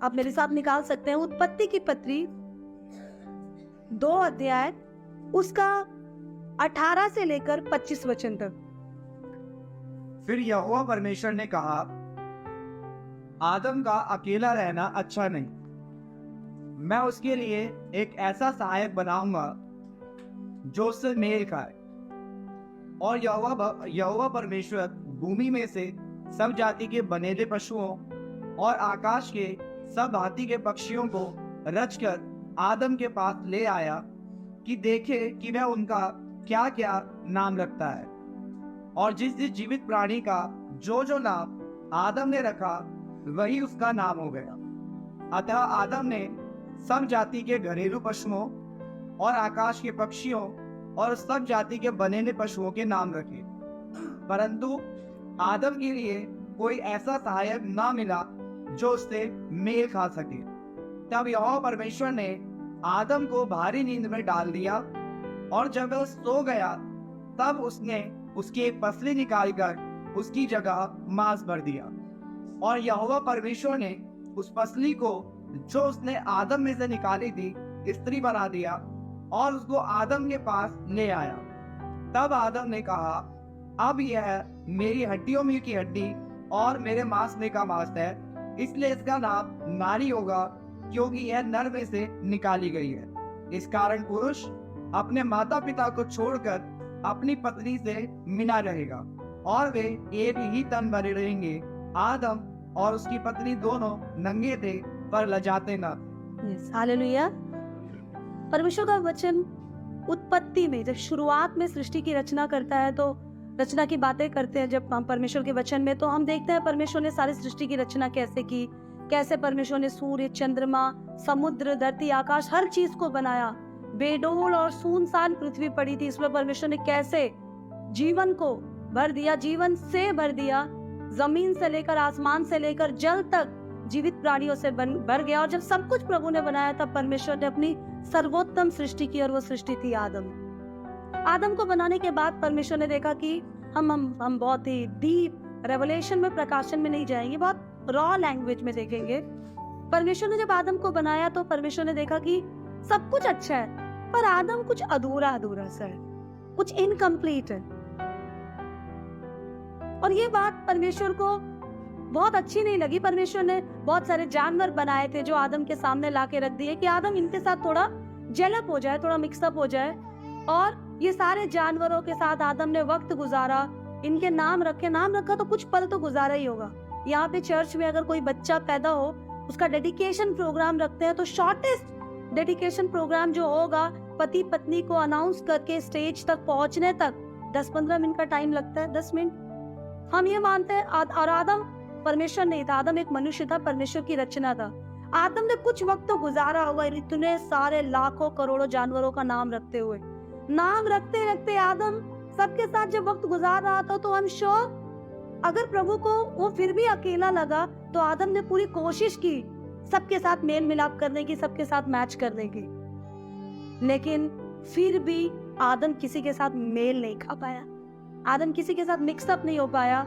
आप मेरे साथ निकाल सकते हैं, उत्पत्ति की पत्री 2 अध्याय उसका 18 से लेकर 25 वचन तक। फिर यहोवा परमेश्वर ने कहा, आदम का अकेला रहना अच्छा नहीं, मैं उसके लिए एक ऐसा सहायक बनाऊंगा जो उससे मेल खाए। और यहोवा परमेश्वर भूमि में से सब जाति के बनेले पशुओं और आकाश के सब भांति के पक्षियों को रचकर आदम के पास ले आया कि देखे कि वह उनका क्या क्या नाम रखता है। और जिस जिस जीवित प्राणी का जो जो नाम आदम ने रखा वही उसका नाम हो गया। अतः आदम ने सब जाति के घरेलू पशुओं और आकाश के पक्षियों और सब जाति के बनेले पशुओं के नाम रखे, परंतु आदम के लिए कोई ऐसा सहायक ना मिला जो उससे मेल खा सके। तब यहोवा परमेश्वर ने आदम को भारी नींद में डाल दिया, और जब वह सो गया तब उसने उसकी एक पसली निकालकर उसकी जगह मांस भर दिया। और यहोवा परमेश्वर ने उस पसली को जो उसने आदम में से निकाली थी स्त्री बना दिया और उसको आदम के पास ले आया। तब आदम ने कहा, अब यह मेरी हड्डियों में की हड्डी और मेरे मांस में का मांस है, इसलिए इसका नाम नारी होगा, क्योंकि यह नर में से निकाली गई है। इस कारण पुरुष अपने माता पिता को छोड़कर अपनी पत्नी से मिला रहेगा और वे एक ही तन बने रहेंगे। आदम और उसकी पत्नी दोनों नंगे थे पर लजाते न। हालेलुया। परमेश्वर का वचन उत्पत्ति में जब शुरुआत में सृष्टि की रचना करता है तो रचना की बातें करते हैं। जब हम परमेश्वर के वचन में तो हम देखते हैं परमेश्वर ने सारी सृष्टि की रचना कैसे की, कैसे परमेश्वर ने सूर्य, चंद्रमा, समुद्र, धरती, आकाश, हर चीज को बनाया। बेडोल और सुनसान पृथ्वी पड़ी थी, इसमें परमेश्वर ने कैसे जीवन को भर दिया, जीवन से भर दिया। जमीन से लेकर आसमान से लेकर जल तक जीवित प्राणियों से भर गया। और जब सब कुछ प्रभु ने बनाया तब परमेश्वर ने अपनी सर्वोत्तम सृष्टि की, और वो सृष्टि थी आदम को बनाने के बाद परमेश्वर ने देखा कि हम बहुत ही डीप रेवलेशन में, प्रकाशन में नहीं जाएंगे, बहुत रॉ लैंग्वेज में देखेंगे। परमेश्वर ने जब आदम को बनाया तो परमेश्वर ने देखा कि सब कुछ अच्छा है पर आदम कुछ अधूरा अधूरा सा है, कुछ इनकम्प्लीट है। और ये बात परमेश्वर को बहुत अच्छी नहीं लगी। परमेश्वर ने बहुत सारे जानवर बनाए थे जो आदम के सामने लाके रख दिए कि आदम इनके साथ थोड़ा जेलअप हो जाए, थोड़ा मिक्सअप हो जाए। और ये सारे जानवरों के साथ आदम ने वक्त गुजारा, इनके नाम रखे, नाम रखा तो कुछ पल तो गुजारा ही होगा। यहाँ पे चर्च में अगर कोई बच्चा पैदा हो उसका डेडिकेशन प्रोग्राम रखते हैं तो शॉर्टेस्ट डेडिकेशन प्रोग्राम जो होगा, पति पत्नी को अनाउंस करके स्टेज तक पहुंचने तक 10-15 मिनट का टाइम लगता है, 10 मिनट। हम ये मानते हैं। और आदम परमेश्वर नहीं था, आदम एक मनुष्य था, परमेश्वर की रचना था। आदम ने कुछ वक्त तो गुजारा होगा इतने सारे लाखों करोड़ों जानवरों का नाम रखते हुए। नाम रखते रखते आदम सबके साथ जब वक्त गुजार रहा था तो हम श्योर अगर प्रभु को वो फिर भी अकेला लगा तो आदम ने पूरी कोशिश की सबके साथ मेल मिलाप करने की, सबके साथ मैच करने की, लेकिन फिर भी आदम किसी के साथ मेल नहीं खा पाया, आदम किसी के साथ मिक्सअप नहीं हो पाया।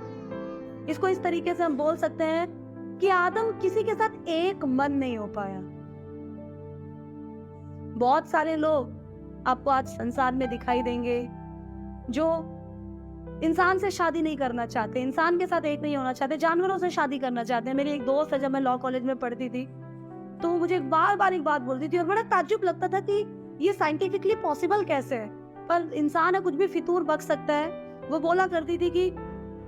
इसको इस तरीके से हम बोल सकते हैं कि आदम किसी के साथ एक मन नहीं हो पाया। बहुत सारे लोग आपको आज संसार में दिखाई देंगे जो इंसान से शादी नहीं करना चाहते, इंसान के साथ एक नहीं होना चाहते, जानवरों से शादी करना चाहते हैं। मेरी एक दोस्त है, जब मैं लॉ कॉलेज में पढ़ती थी तो मुझे बार बार एक बात बोलती थी और बड़ा ताज्जुब लगता था कि ये साइंटिफिकली पॉसिबल कैसे है, पर इंसान है, कुछ भी फितूर बक सकता है। वो बोला करती थी कि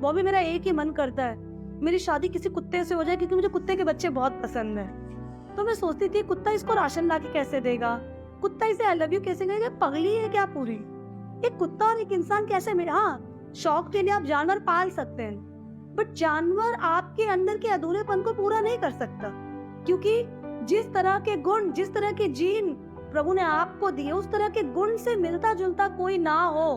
वो भी मेरा एक ही मन करता है मेरी शादी किसी कुत्ते से हो जाए क्योंकि मुझे कुत्ते के बच्चे बहुत पसंद है। तो मैं सोचती थी कुत्ता इसको राशन ला के कैसे देगा, कुत्ता इसे आई लव यू कैसे कहेगा, पगली है क्या पूरी। एक कुत्ता और एक इंसान कैसे मिले। हाँ, शौक के लिए आप जानवर पाल सकते हैं, बट जानवर आपके अंदर के अधूरेपन को पूरा नहीं कर सकता, क्योंकि जिस तरह के गुण, जिस तरह के जीन प्रभु ने आपको दिए, उस तरह के गुण से मिलता जुलता कोई ना हो,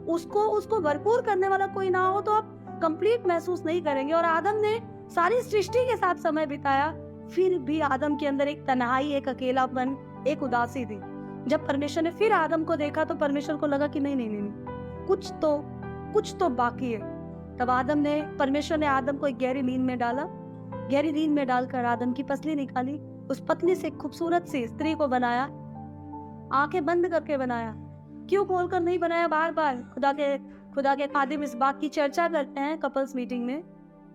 उसको भरपूर करने वाला कोई ना हो, तो आप कंप्लीट महसूस नहीं करेंगे। और आदम ने सारी सृष्टि के साथ समय बिताया, फिर भी आदम के अंदर एक तन्हाई, एक अकेलापन, एक उदासी थी। जब परमेश्वर ने फिर आदम को देखा तो परमेश्वर को लगा कि नहीं, कुछ तो बाकी है। तब परमेश्वर ने आदम को एक गहरी नींद में डाला गहरी नींद में डालकर आदम की पसली निकाली, उस पतली से खूबसूरत सी स्त्री को बनाया, आंखें बंद करके बनाया। क्यों खोलकर नहीं बनाया? बार बार खुदा के खादिम इस बात की चर्चा करते हैं कपल्स मीटिंग में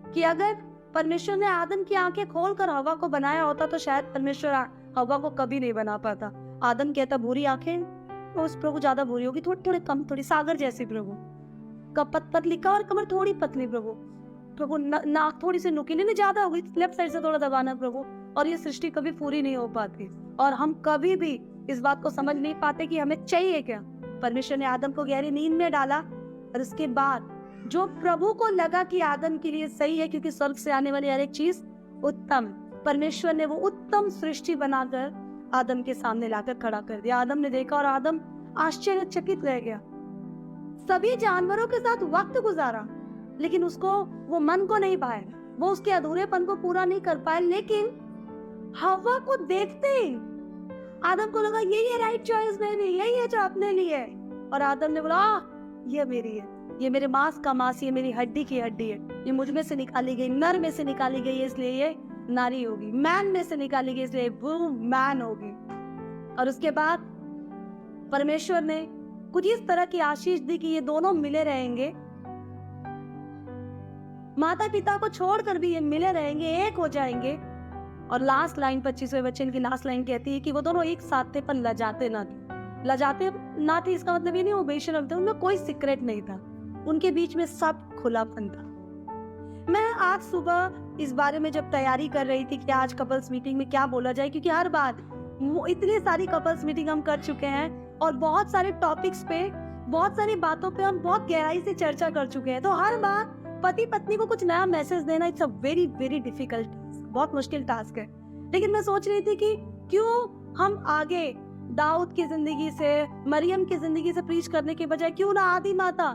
कि अगर परमेश्वर ने आदम की आंखें खोलकर हवा को बनाया होता तो शायद परमेश्वर हवा को कभी नहीं बना पाता। आदम कहता बुरी आंखें, तो उस प्रभु ज्यादा बुरी होगी, थोड़ी थोड़ी कम, थोड़ी सागर जैसी प्रभु, कपत पतली का और कमर थोड़ी पतली प्रभु, नाक थोड़ी सी नुकीली, नहीं ज्यादा होगी, लेफ्ट साइड से थोड़ा दबाना प्रभु, और ये सृष्टि कभी पूरी नहीं हो पाती। और हम कभी भी इस बात को समझ नहीं पाते कि हमें चाहिए क्या। परमेश्वर ने आदम को गहरी नींद में डाला और उसके बाद जो प्रभु को लगा कि आदम के लिए सही है, क्योंकि स्वर्ग से आने वाली हर एक चीज उत्तम, परमेश्वर ने वो उत्तम सृष्टि बनाकर आदम के सामने लाकर खड़ा कर दिया। आदम ने देखा और आदम आश्चर्यचकित रह गया। सभी जानवरों के साथ वक्त गुजारा, लेकिन उसको वो मन को नहीं पाया, वो उसके अधूरेपन को पूरा नहीं कर पाए। लेकिन हवा को देखते ही आदम को लगा यही है राइट चॉइस मेरी, यही है जो अपने लिए है। और आदम ने बोला ये मेरी है, ये मेरे मांस का मांस, ये मेरी हड्डी की हड्डी है, ये मुझ में से निकाली गई, नर में से निकाली गई है इसलिए ये नारी होगी, मैन में से निकाली गई इसलिए वो मैन होगी। और उसके बाद परमेश्वर ने कुछ इस तरह की आशीष दी कि ये दोनों मिले रहेंगे, माता पिता को छोड़कर भी ये मिले रहेंगे, एक हो जाएंगे। और लास्ट लाइन 25वें वचन की लास्ट लाइन कहती है कि वो दोनों एक साथ थे पर लजाते ना थे। लजाते ना थे इसका मतलब ये नहीं वो बेशर्म थे, उनमें कोई सीक्रेट नहीं था, उनके बीच में सब खुलापन था। मैं आज सुबह इस बारे में जब तैयारी कर रही थी कि आज कपल्स मीटिंग में क्या बोला जाए, क्योंकि हर बात इतनी सारी कपल्स मीटिंग हम कर चुके हैं और बहुत सारे टॉपिक्स पे, बहुत सारी बातों पे हम बहुत गहराई से चर्चा कर चुके हैं, तो हर बार पति पत्नी को कुछ नया मैसेज देना it's a very very difficult, बहुत मुश्किल टास्क है। लेकिन मैं सोच रही थी कि क्यों हम आगे दाऊद की जिंदगी से, मरियम की जिंदगी से प्रीच करने के बजाय क्यों ना आदि माता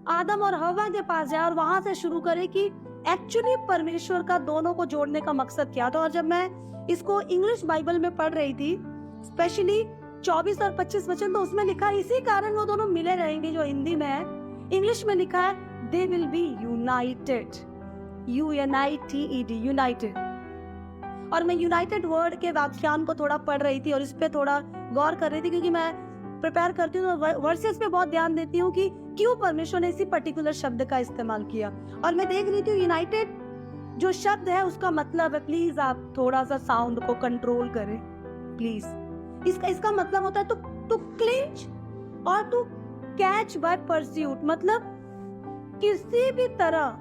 आदम और हवा के पास जाए और वहां से शुरू करे कि एक्चुअली परमेश्वर का दोनों को जोड़ने का मकसद क्या था। और जब मैं इसको इंग्लिश बाइबल में पढ़ रही थी, स्पेशली 24 और 25 वचन, तो उसमें लिखा है इसी कारण वो दोनों मिले रहेंगे, जो हिंदी में है। इंग्लिश में लिखा है they will be united, UNITED, united। और मैं यूनाइटेड वर्ड के व्याख्यान को थोड़ा पढ़ रही थी और इस पे थोड़ा गौर कर रही थी, क्योंकि मैं प्रिपेयर करती हूँ तो वर्सेस पे बहुत ध्यान देती हूँ कि क्यों परमेश्वर ने इसी पर्टिकुलर शब्द का इस्तेमाल किया। और मैं देख रही थी यूनाइटेड जो शब्द है उसका मतलब है, प्लीज आप थोड़ा सा साउंड को कंट्रोल करें प्लीज। इसका मतलब होता है टू क्लिंच और टू कैच बाय परस्यूट, मतलब किसी भी तरह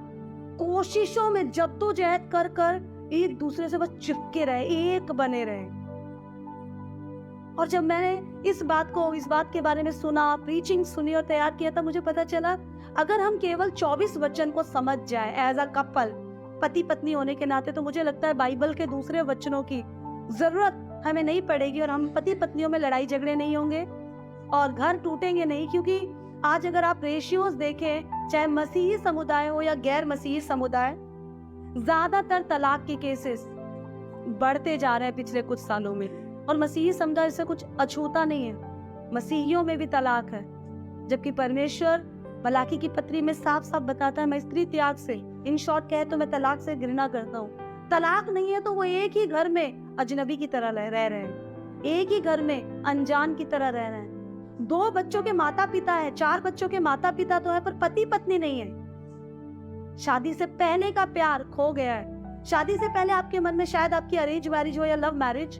कोशिशों में जद्दोजहद कर कर एक दूसरे से बस चिपके रहे, एक बने रहे। और जब मैंने इस बात के बारे में सुना, प्रीचिंग सुनी और तैयार किया, तब मुझे पता चला अगर हम केवल 24 वचन को समझ जाए एज अ कपल, पति पत्नी होने के नाते, तो मुझे लगता है बाइबल के दूसरे वचनों की जरूरत हमें नहीं पड़ेगी और हम पति पत्नियों में लड़ाई झगड़े नहीं होंगे और घर टूटेंगे नहीं। क्योंकि आज अगर आप रेशियोज देखें, चाहे मसीही समुदाय हो या गैर मसीही समुदाय, ज्यादातर तलाक के केसेस बढ़ते जा रहे हैं पिछले कुछ सालों में। और मसीही समुदाय से कुछ अछूता नहीं है, मसीहियों में भी तलाक है, जबकि परमेश्वर मलाकी की पत्री में साफ साफ बताता है मैं स्त्री त्याग से, इन शॉर्ट कहे तो मैं तलाक से घृणा करता हूँ। तलाक नहीं है तो वो एक ही घर में अजनबी की तरह रह रहे हैं, एक ही घर में अनजान की तरह रह रहे हैं। 2 बच्चों के माता पिता है, 4 बच्चों के माता पिता तो है, पर पति पत्नी नहीं है। शादी से पहले का प्यार खो गया है। शादी से पहले आपके मन में, शायद आपकी अरेंज मैरिज हो या लव मैरिज,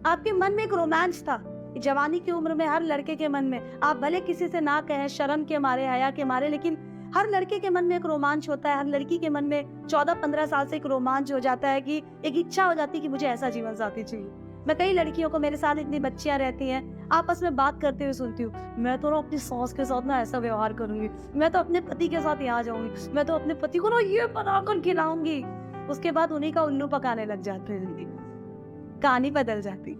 आपके मन में एक रोमांस था। जवानी की उम्र में हर लड़के के मन में, आप भले किसी से ना कहें शर्म के मारे, हया के मारे, लेकिन हर लड़के के मन में एक रोमांच होता है। हर लड़की के मन में 14-15 साल से एक रोमांच हो जाता है कि एक इच्छा हो जाती है कि मुझे ऐसा जीवन साथी चाहिए। मैं कई लड़कियों को, मेरे साथ इतनी बच्चियां रहती हैं, आपस में बात करते हुए सुनती हूँ, मैं तो ना अपनी सास के साथ ना ऐसा व्यवहार करूंगी, मैं तो अपने पति के साथ यहाँ जाऊंगी, मैं तो अपने पति को ना ये बनाकर खिलाऊंगी। उसके बाद उन्हीं का उल्लू पकाने लग जाते हैं, कहानी बदल जाती।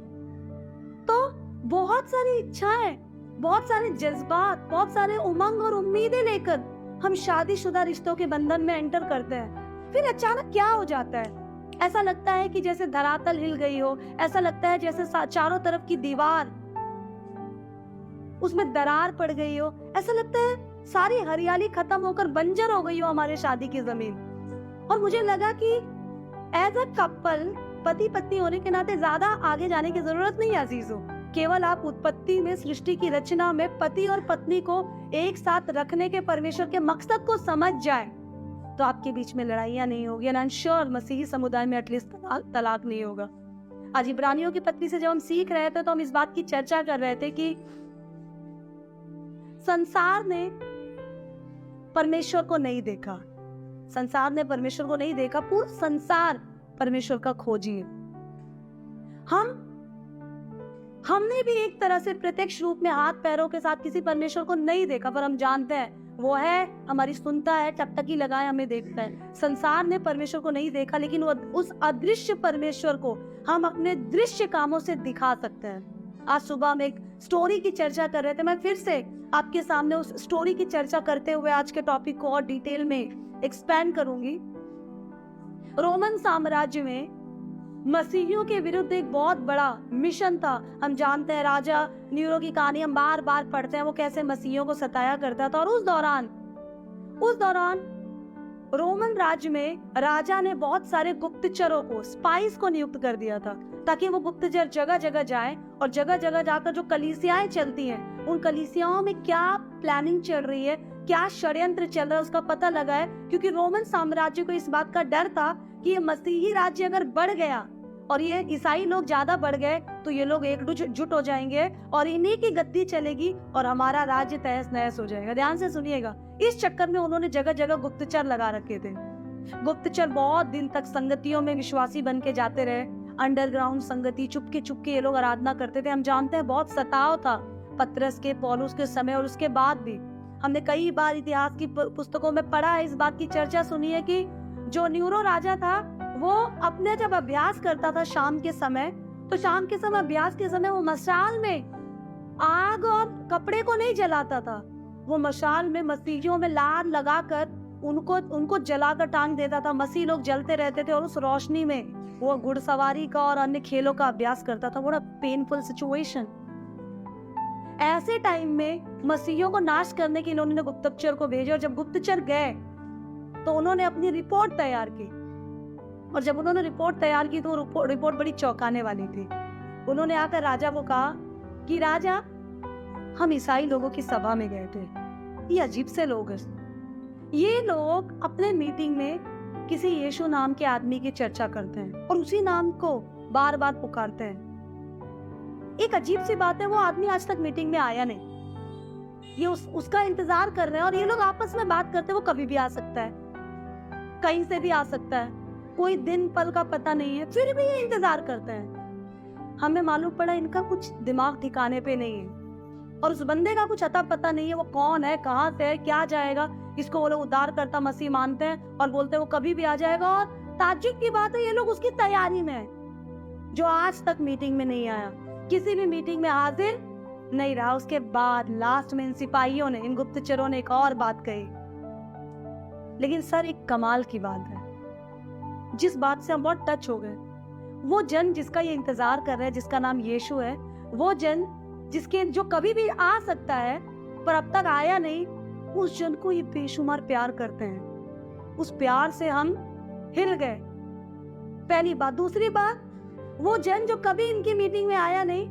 तो बहुत सारी इच्छाएं, बहुत सारे जज्बात, बहुत सारे उमंग और उम्मीदें लेकर हम शादीशुदा रिश्तों के बंधन में एंटर करते हैं। फिर अचानक क्या हो जाता है, ऐसा लगता है कि जैसे धरातल हिल गई हो, ऐसा लगता है जैसे चारों तरफ की दीवार, उसमें दरार पड़ गई हो, ऐसा लगता है सारी हरियाली खत्म होकर बंजर हो गई हो हमारे शादी की जमीन। और मुझे लगा कि एज अ कपल पति पत्नी होने के नाते ज्यादा आगे जाने की जरूरत नहीं है अजीजों। केवल आप उत्पत्ति में, सृष्टि की रचना में पति और पत्नी को एक साथ रखने के परमेश्वर के मकसद को समझ जाए तो आपके बीच में लड़ाइयां नहीं होगी। एंड आई एम श्योर मसीही समुदाय में एटलीस्ट तलाक नहीं होगा। आज इब्रानियों की पत्री से जब हम सीख रहे थे तो हम इस बात की चर्चा कर रहे थे कि संसार ने परमेश्वर को नहीं देखा, संसार ने परमेश्वर को नहीं देखा, पूरा संसार परमेश्वर का खोजी है। हमने भी एक तरह से प्रत्यक्ष रूप में हाथ पैरों के साथ किसी परमेश्वर को नहीं देखा, पर हम जानते हैं वो है, हमारी सुनता है, टकटकी लगाए हमें देखता है। संसार ने परमेश्वर को नहीं देखा, लेकिन उस अदृश्य परमेश्वर को हम अपने दृश्य कामों से दिखा सकते हैं। आज सुबह हम एक स्टोरी की चर्चा कर रहे थे, मैं फिर से आपके सामने उस स्टोरी की चर्चा करते हुए आज के टॉपिक को और डिटेल में एक्सपैंड करूंगी। रोमन साम्राज्य में मसीहियों के विरुद्ध एक बहुत बड़ा मिशन था। हम जानते हैं राजा नीरो की कहानी हम बार बार पढ़ते हैं, वो कैसे मसीहियों को सताया करता था। और उस दौरान रोमन राज्य में राजा ने बहुत सारे गुप्तचरों को, स्पाइस को नियुक्त कर दिया था, ताकि वो गुप्तचर जगह जगह जाए और जगह जगह जाकर जो कलीसियाएं चलती हैं, उन कलीसियाओं में क्या प्लानिंग चल रही है, क्या षड्यंत्र चल रहा है, उसका पता लगाए। क्योंकि रोमन साम्राज्य को इस बात का डर था कि ये मसीही राज्य अगर बढ़ गया और ये ईसाई लोग ज्यादा बढ़ गए तो ये लोग एकजुट हो जाएंगे और इन्हीं की गद्दी चलेगी और हमारा राज्य तहस नहस हो जाएगा। ध्यान से सुनिएगा। इस चक्कर में उन्होंने जगह जगह गुप्तचर लगा रखे थे। गुप्तचर बहुत दिन तक संगतियों में विश्वासी बन के जाते रहे, अंडरग्राउंड संगति, चुपके चुपके ये लोग आराधना करते थे। हम जानते हैं बहुत सताव था पतरस के, पौलुस के समय और उसके बाद भी। हमने कई बार इतिहास की पुस्तकों में पढ़ा है, इस बात की चर्चा सुनी है कि जो न्यूरो राजा था वो अपने जब अभ्यास करता था शाम के समय, तो शाम के समय अभ्यास के समय वो मशाल में आग और कपड़े को नहीं जलाता था, वो मशाल में मसीहियों में लार लगाकर उनको जलाकर टांग देता था। मसीह लोग जलते रहते थे और उस रोशनी में वो घुड़सवारी का और अन्य खेलों का अभ्यास करता था। बड़ा पेनफुल सिचुएशन। ऐसे टाइम में मसीहियों को नाश करने के लिए उन्होंने गुप्तचर को भेजा और जब गुप्तचर गए तो उन्होंने अपनी रिपोर्ट तैयार की। और जब उन्होंने रिपोर्ट तैयार की तो रिपोर्ट बड़ी चौंकाने वाली थी। उन्होंने आकर राजा को कहा कि राजा, हम ईसाई लोगों की सभा में गए थे, ये अजीब से लोग हैं, ये लोग अपने मीटिंग में किसी यीशु नाम के आदमी की चर्चा करते हैं और उसी नाम को बार बार पुकारते हैं। एक अजीब सी बात है, वो आदमी आज तक मीटिंग में आया नहीं, ये उसका इंतजार कर रहे हैं और ये लोग आपस में बात करते हैं। वो कभी भी आ सकता है, कहीं से भी आ सकता है, कोई दिन पल का पता नहीं है, फिर भी ये इंतजार करते हैं। हमें मालूम पड़ा इनका कुछ दिमाग ठिकाने पे नहीं है और उस बंदे का कुछ अता पता नहीं है, वो कौन है, कहाँ से है, क्या जाएगा। इसको वो लोग उद्धार करता मसीह मानते हैं और बोलते हैं वो कभी भी आ जाएगा। और ताज्जुब की बात है, ये लोग उसकी तैयारी में है। जो आज तक मीटिंग में नहीं आया, किसी भी मीटिंग में हाजिर नहीं रहा। उसके बाद लास्ट में इन सिपाहियों ने, इन गुप्तचरों ने एक और बात कही। लेकिन सर एक कमाल की बात है, जिस बात से हम बहुत टच हो गए, वो जन जिसका ये इंतजार कर रहे हैं, जिसका नाम यीशु है, वो जन जिसके जो कभी भी आ सकता है पर अब तक आया नहीं, उस जन को ये बेशुमार प्यार करते हैं। उस प्यार से हम हिल गए, पहली बात। दूसरी बात, वो जन जो कभी इनकी मीटिंग में आया नहीं,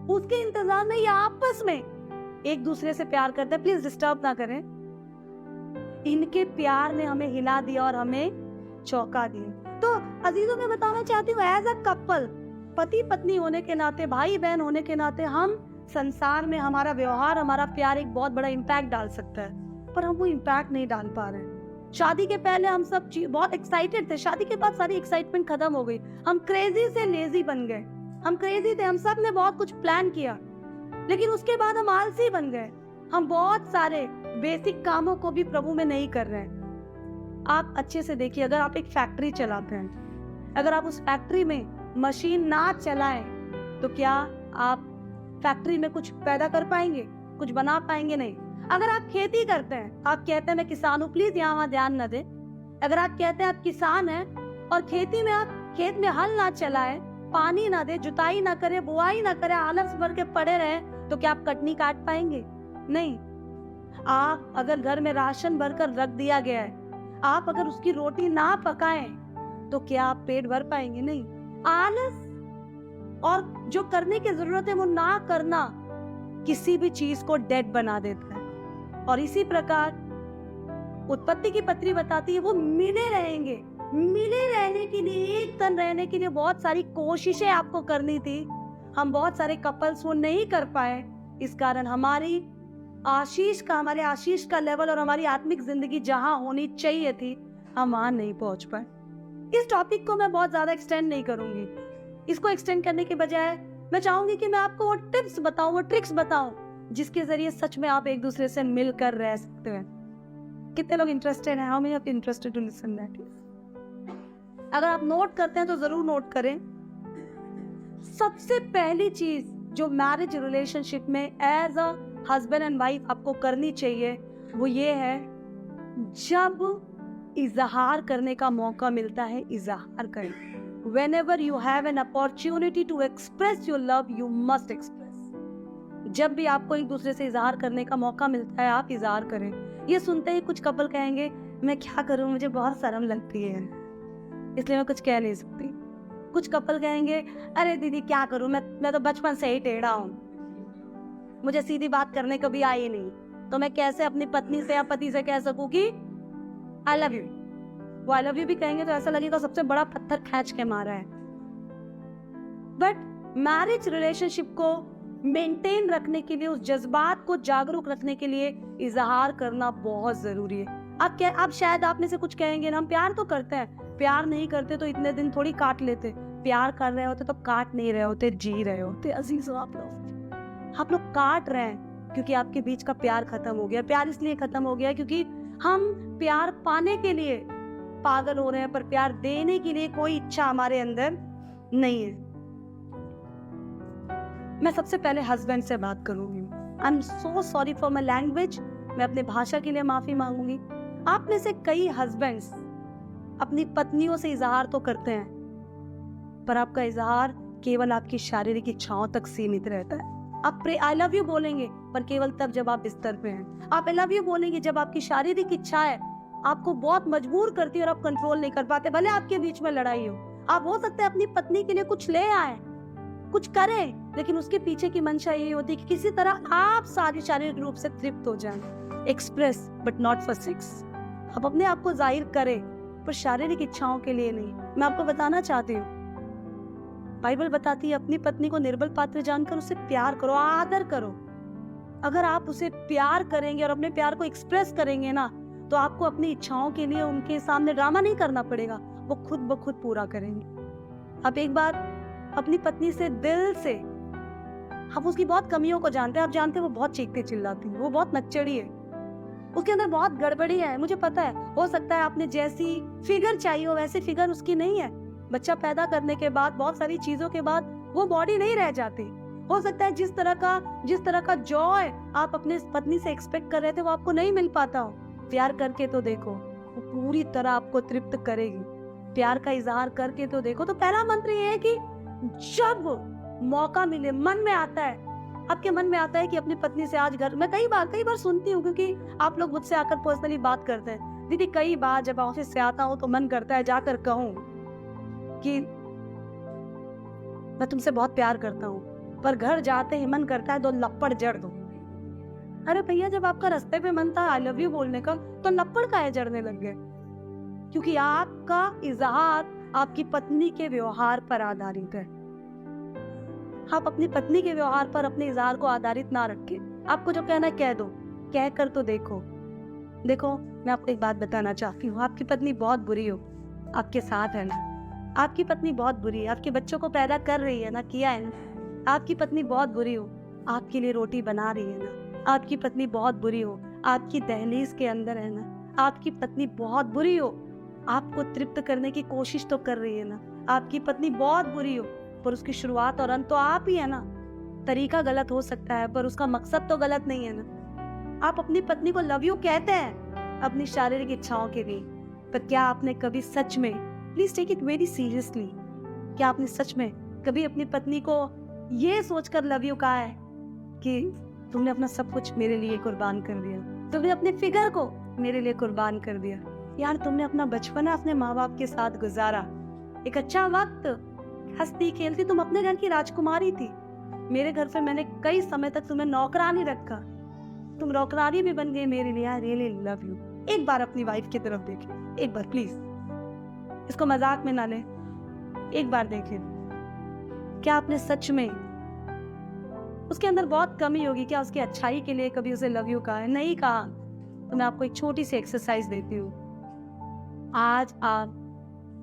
उसके इंतजार में ये आपस में एक दूसरे से प्यार करते हैं। प्लीज डिस्टर्ब ना करें। इनके प्यार ने हमें हिला दिया और हमें चौंका दिया। तो अजीजों, मैं बताना चाहती हूँ, एज अ कपल, पति पत्नी होने के नाते, भाई बहन होने के नाते, हम संसार में हमारा व्यवहार, हमारा प्यार एक बहुत बड़ा इम्पैक्ट डाल सकता है, पर हम वो इम्पैक्ट नहीं डाल पा रहे हैं। शादी के पहले हम सब बहुत एक्साइटेड थे, शादी के बाद सारी एक्साइटमेंट खत्म हो गई। हम क्रेजी से लेजी बन गए। हम क्रेजी थे, हम सब ने बहुत कुछ प्लान किया, लेकिन उसके बाद हम आलसी बन गए। हम बहुत सारे बेसिक कामों को भी प्रभु में नहीं कर रहे हैं। आप अच्छे से देखिए, अगर आप एक फैक्ट्री चलाते हैं, अगर आप उस फैक्ट्री में मशीन ना चलाएं तो क्या आप फैक्ट्री में कुछ पैदा कर पाएंगे, कुछ बना पाएंगे? नहीं। अगर आप खेती करते हैं, आप कहते हैं मैं किसान हूँ, प्लीज यहाँ वहाँ ध्यान न दें। अगर आप कहते हैं आप किसान हैं और खेती में आप खेत में हल ना चलाएं, पानी ना दे, जुताई ना करे, बुआई ना करे, आलस भर के पड़े रहे, तो क्या आप कटनी काट पाएंगे? नहीं। आप अगर घर में राशन भरकर रख दिया गया है, आप अगर उसकी रोटी ना पकाएं तो क्या आप पेट भर पाएंगे? नहीं। आलस और जो करने की जरूरत है वो ना करना किसी भी चीज को डेड बना देता है। और इसी प्रकार उत्पत्ति की पत्री बताती है वो मिले रहेंगे। मिले रहने के लिए, एक तन रहने के लिए बहुत सारी कोशिशें आपको करनी थी। हम बहुत सारे कपल्स वो नहीं कर पाए, इस कारण हमारे आशीष का लेवल और हमारी आत्मिक जिंदगी जहां होनी चाहिए थी, हम वहां नहीं पहुंच पाए। इस टॉपिक को मैं बहुत ज्यादा एक्सटेंड नहीं करूंगी। इसको एक्सटेंड करने के बजाय मैं चाहूंगी कि मैं आपको वो टिप्स बताऊं, वो ट्रिक्स बताऊं, जिसके जरिए सच में आप एक दूसरे से मिलकर रह सकते हैं। कितने लोग इंटरेस्टेड हैं? How many of you interested to listen that? अगर आप नोट करते हैं तो जरूर नोट करें। सबसे पहली चीज जो मैरिज रिलेशनशिप में as a husband and wife आपको करनी चाहिए वो ये है, जब इजहार करने का मौका मिलता है इजहार करें। Whenever you have an opportunity to express your love, you must express. जब भी आपको एक दूसरे से इजहार करने का मौका मिलता है आप इजहार करें। ये सुनते ही कुछ कपल कहेंगे मैं क्या करूं, मुझे बहुत शर्म लगती है इसलिए मैं कुछ कह नहीं सकती। कुछ कपल कहेंगे अरे दीदी क्या करूं, मैं तो बचपन से ही टेढ़ा हूं, मुझे सीधी बात करने कभी आई नहीं, तो मैं कैसे अपनी पत्नी से या पति से कह सकूं कि आई लव यू। वो आई लव यू भी कहेंगे तो ऐसा लगेगा सबसे बड़ा पत्थर खींच के मारा है। बट मैरिज रिलेशनशिप को मेंटेन रखने के लिए, उस जज्बात को जागरूक रखने के लिए इजहार करना बहुत जरूरी है। आप शायद आप में से कुछ कहेंगे ना, हम प्यार तो करते हैं, प्यार नहीं करते तो इतने दिन थोड़ी काट लेते, प्यार कर रहे होते तो काट नहीं रहे होते, जी रहे होते। अजीजों, आप लोग काट रहे हैं क्योंकि आपके बीच का प्यार खत्म हो गया। प्यार इसलिए खत्म हो गया क्योंकि हम प्यार पाने के लिए पागल हो रहे हैं, पर प्यार देने के लिए कोई इच्छा हमारे अंदर नहीं है। मैं सबसे पहले हस्बैंड से बात करूंगी। I am so sorry for my language, मैं अपने भाषा के लिए माफी मांगूंगी। आप में से कई हस्बैंड्स अपनी पत्नियों से इजहार तो करते हैं, पर आपका इजहार केवल आपकी शारीरिक इच्छाओं तक सीमित रहता है। आप आई लव यू बोलेंगे पर केवल तब जब आप बिस्तर पे हैं। आप आई लव यू बोलेंगे जब आपकी शारीरिक इच्छा है आपको बहुत मजबूर करती है और आप कंट्रोल नहीं कर पाते, भले आपके बीच में लड़ाई हो। आप हो सकता है अपनी पत्नी के लिए कुछ ले आए, कुछ करें, लेकिन उसके पीछे की मंशा यही होती है कि किसी तरह आप शारीरिक रूप से तृप्त हो जाएं। Express but not for sex. आप अपने आप को जाहिर करें पर शारीरिक इच्छाओं के लिए नहीं। मैं आपको बताना चाहती हूँ, बाइबल बताती है अपनी पत्नी को निर्बल पात्र जानकर उसे प्यार करो, आदर करो। अगर आप उसे प्यार करेंगे और अपने प्यार को एक्सप्रेस करेंगे ना, तो आपको अपनी इच्छाओं के लिए उनके सामने ड्रामा नहीं करना पड़ेगा, वो खुद ब खुद पूरा करेंगे। आप एक बार अपनी पत्नी से दिल से, आप उसकी बहुत कमियों को जानते हैं, आप जानते हैं वो बहुत चीखती चिल्लाती है, वो बहुत नक्चड़ी है, उसके अंदर बहुत गड़बड़ी है, मुझे पता है। हो सकता है आपने जैसी फिगर चाहिए हो वैसी फिगर उसकी नहीं है। बच्चा पैदा करने के बाद, बहुत सारी चीजों के बाद वो बॉडी नहीं रह जाती। हो सकता है जिस तरह का जॉय आप अपने पत्नी से एक्सपेक्ट कर रहे थे वो आपको नहीं मिल पाता हो। प्यार करके तो देखो, वो पूरी तरह आपको तृप्त करेगी। प्यार का इजहार करके तो देखो। तो पहला मंत्र ये है कि जब मौका मिले, मन में आता है, आपके मन में आता है कि अपनी पत्नी से आज घर, मैं कई बार सुनती हूँ क्योंकि आप लोग मुझसे आकर पर्सनली बात करते हैं, दीदी कई बार जब ऑफिस से आता हूँ तो मन करता है जाकर कहूँ कि मैं तुमसे बहुत प्यार करता हूँ, पर घर जाते ही मन करता है 2 लप्पड़ जड़ दो। अरे भैया, जब आपका रास्ते पे मन था आई लव यू बोलने का तो लप्पड़ काहे जड़ने लग गए? क्योंकि आपका इजहार आपकी पत्नी के व्यवहार पर आधारित है। आप अपनी पत्नी के व्यवहार पर अपने इजहार को आधारित ना रखें। आपको जो कहना है कह दो, कह कर तो देखो। मैं आपको एक बात बताना चाहती हूँ, आपकी पत्नी बहुत बुरी हो, आपके साथ है ना, आपकी पत्नी बहुत बुरी है, आपके बच्चों को पैदा कर रही है ना, किया है ना, आपकी पत्नी बहुत बुरी हो, आपके लिए रोटी बना रही है ना, आपकी पत्नी बहुत बुरी हो, आपकी दहलीज के अंदर है ना, आपकी पत्नी बहुत बुरी हो, आपको तृप्त करने की कोशिश तो कर रही है ना, आपकी पत्नी बहुत बुरी हो, पर उसकी शुरुआत और अंत तो आप ही है ना। तरीका गलत हो सकता है पर उसका मकसद तो गलत नहीं है ना। आप अपनी पत्नी को लव यू कहते हैं अपनी शारीरिक इच्छाओं के लिए, पर क्या आपने कभी सच में, please take it very seriously, क्या आपने सच में कभी अपनी पत्नी को ये सोचकर लव यू कहा है कि तुमने अपना सब कुछ मेरे लिए कुर्बान कर दिया, तुमने अपने फिगर को मेरे लिए कुर्बान कर दिया, यार तुमने अपना बचपना अपने माँ बाप के साथ गुजारा, एक अच्छा वक्त, हंसती खेलती, तुम अपने घर की राजकुमारी थी। मेरे घर पे मैंने कई समय तक तुम्हें नौकरानी रखा, तुम नौकरानी भी बन गई मेरे लिए। I really love you. एक बार अपनी वाइफ की तरफ देखें, एक बार प्लीज, इसको मजाक में ना ले, एक बार देखें। क्या आपने सच में, उसके अंदर बहुत कमी होगी, क्या उसकी अच्छाई के लिए कभी उसे लव यू कहा है? नहीं कहा। तो मैं आपको एक छोटी सी एक्सरसाइज देती हूँ। आज आप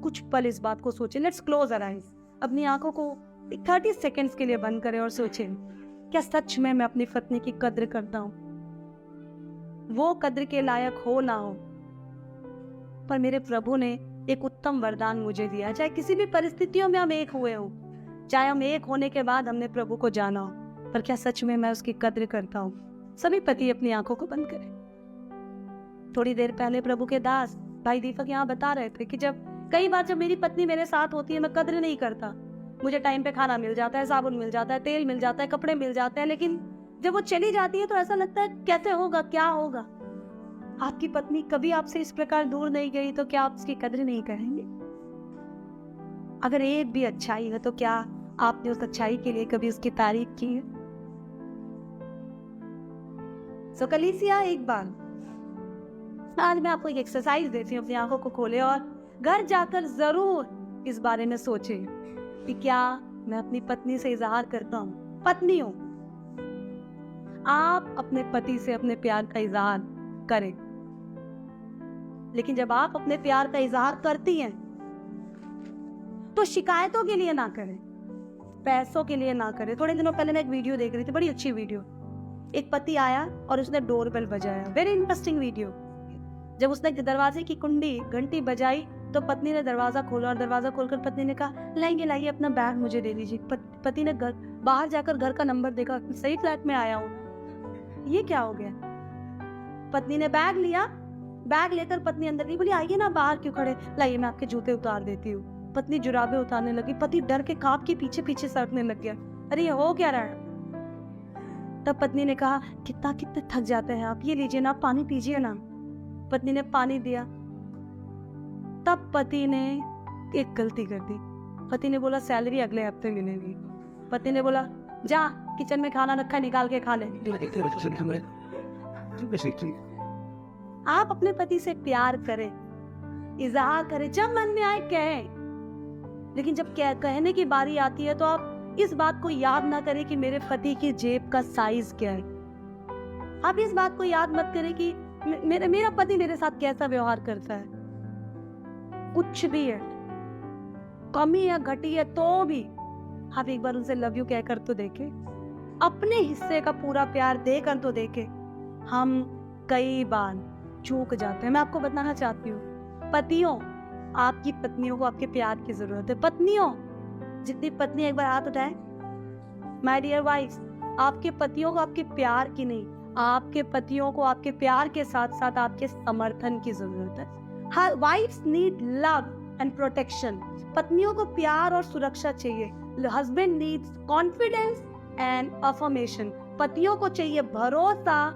कुछ पल इस बात को सोचें। Let's close our eyes. अपनी आंखों को 30 सेकेंड्स के लिए बंद करें और सोचें, क्या सच में मैं अपनी पत्नी की कद्र करता हूँ? वो कद्र के लायक हो ना हो, पर मेरे प्रभु ने एक उत्तम वरदान मुझे दिया। चाहे किसी भी परिस्थितियों में हम एक हुए हो, चाहे हम एक होने के बाद हमने प्रभु को जाना हो, पर क्या सच में मैं उसकी कद्र करता हूँ? सभी पति अपनी आंखों को बंद करें। थोड़ी देर पहले प्रभु के दास भाई दीपक यहाँ बता रहे थे कि कई बार जब मेरी पत्नी मेरे साथ होती है, मैं कद्र नहीं करता। मुझे टाइम पे खाना मिल जाता है, साबुन मिल जाता है, तेल मिल जाता है, कपड़े मिल जाते हैं, लेकिन जब वो चली जाती है तो ऐसा लगता है कैसे होगा, क्या होगा? आपकी पत्नी कभी आपसे इस प्रकार दूर नहीं गई तो क्या आप उसकी कद्र नहीं करेंगे? अगर एक भी अच्छाई है तो क्या आपने उस अच्छाई के लिए कभी उसकी तारीफ की है? सो कलीसिया, एक बार आज मैं आपको एक एक्सरसाइज देती हूँ। अपनी आंखों को खोले और घर जाकर जरूर इस बारे में सोचें कि क्या मैं अपनी पत्नी से इजहार करता हूँ। पत्नियों, आप अपने पति से अपने प्यार का इजहार करें, लेकिन जब आप अपने प्यार का इजहार करती हैं तो शिकायतों के लिए ना करें, पैसों के लिए ना करें। थोड़े दिनों पहले मैं एक वीडियो देख रही थी, बड़ी अच्छी वीडियो। एक पति आया और उसने डोरबेल बजाया, वेरी इंटरेस्टिंग वीडियो। जब उसने दरवाजे की कुंडी घंटी बजाई तो पत्नी ने दरवाजा खोला और दरवाजा खोलकर पत्नी ने कहा, लाइए अपना बैग मुझे दे दीजिए। पति ने बाहर जाकर घर का नंबर देखा, सही फ्लैट में आया हूँ, ये क्या हो गया? पत्नी ने बैग लिया, बैग लेकर पत्नी अंदर गई, बोली आइए ना, बाहर क्यों खड़े, लाइए मैं आपके जूते उतार देती हूँ। पत्नी जुराबे उतारने लगी, पति डर के कांप के पीछे पीछे सरकने लग गया, अरे ये हो क्या रहा है? तब पत्नी ने कहा, कितना थक जाते हैं आप, ये लीजिए ना, पानी पीजिए ना। पत्नी ने पानी दिया। तब पति ने एक गलती कर दी। पति ने बोला सैलरी अगले हफ्ते मिलेगी। पति ने बोला जा किचन में खाना रखा है, निकाल के खा ले। आप अपने पति से प्यार करें, इजहार करें, जब मन में आए कहें, लेकिन जब कहने की बारी आती है तो आप इस बात को याद ना करें कि मेरे पति की जेब का साइज क्या है। आप इस बात को याद मत करें कि मेरा पति मेरे साथ कैसा व्यवहार करता है। कुछ भी है, कमी या घटी है, तो भी आप एक बार उनसे लव यू कहकर तो देखें, अपने हिस्से का पूरा प्यार देकर तो देखें। हम कई बार चूक जाते हैं। मैं आपको बताना चाहती हूँ, पतियों, आपकी पत्नियों को आपके प्यार की जरूरत है। पत्नियों, जितनी पत्नी, एक बार हाथ उठाए, माय डियर वाइफ, आपके पतियों को आपके प्यार की नहीं, आपके पतियों को आपके प्यार के साथ साथ आपके समर्थन की जरूरत है। हर wives need love and protection. पत्नियों को प्यार और सुरक्षा चाहिए। Husband needs confidence and affirmation. पतियों को चाहिए भरोसा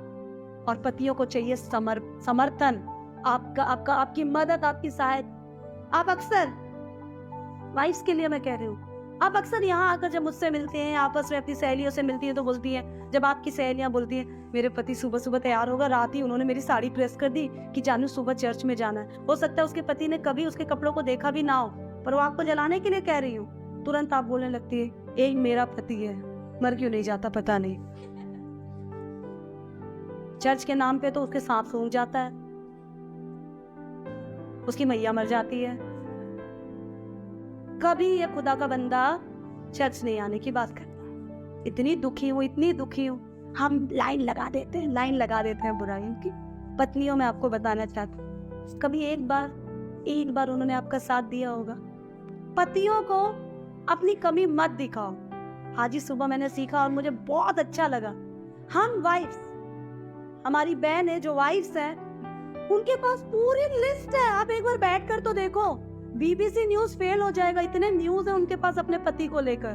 और पतियों को चाहिए समर्थन, आपकी मदद, आपकी सहायता। आप अक्सर, वाइफ्स के लिए मैं कह रही हूँ, आप अक्सर यहाँ आकर जब मुझसे मिलते हैं, आपस में अपनी सहेलियों से मिलती हैं तो बोलती हैं, जब आपकी सहेलियां बोलती हैं मेरे पति सुबह सुबह तैयार होगा, रात ही उन्होंने मेरी साड़ी प्रेस कर दी कि जानू सुबह चर्च में जाना है। हो सकता है उसके पति ने कभी उसके कपड़ों को देखा भी ना हो, पर वो आपको जलाने के लिए कह रही हूँ। तुरंत आप बोलने लगती है, एक मेरा पति है, मर क्यों नहीं जाता पता नहीं। चर्च के नाम पे तो उसके सांप सूंघ जाता है, उसकी मैया मर जाती है। कभी ये खुदा का बंदा चर्च नहीं आने की बात करता। इतनी दुखी हूँ, हम लाइन लगा देते हैं बुराइयों की। पत्नियों, में आपको बताना चाहती हूँ, कभी एक बार उन्होंने आपका साथ दिया होगा। पतियों को अपनी कमी मत दिखाओ। आज ही सुबह मैंने सीखा और मुझे बहुत अच्छा लगा। हम वाइफ्स, हमारी बहन है जो वाइफ्स है, उनके पास पूरी लिस्ट है। आप एक बार बैठ कर तो देखो, बीबीसी न्यूज फेल हो जाएगा, इतने न्यूज है उनके पास अपने पति को लेकर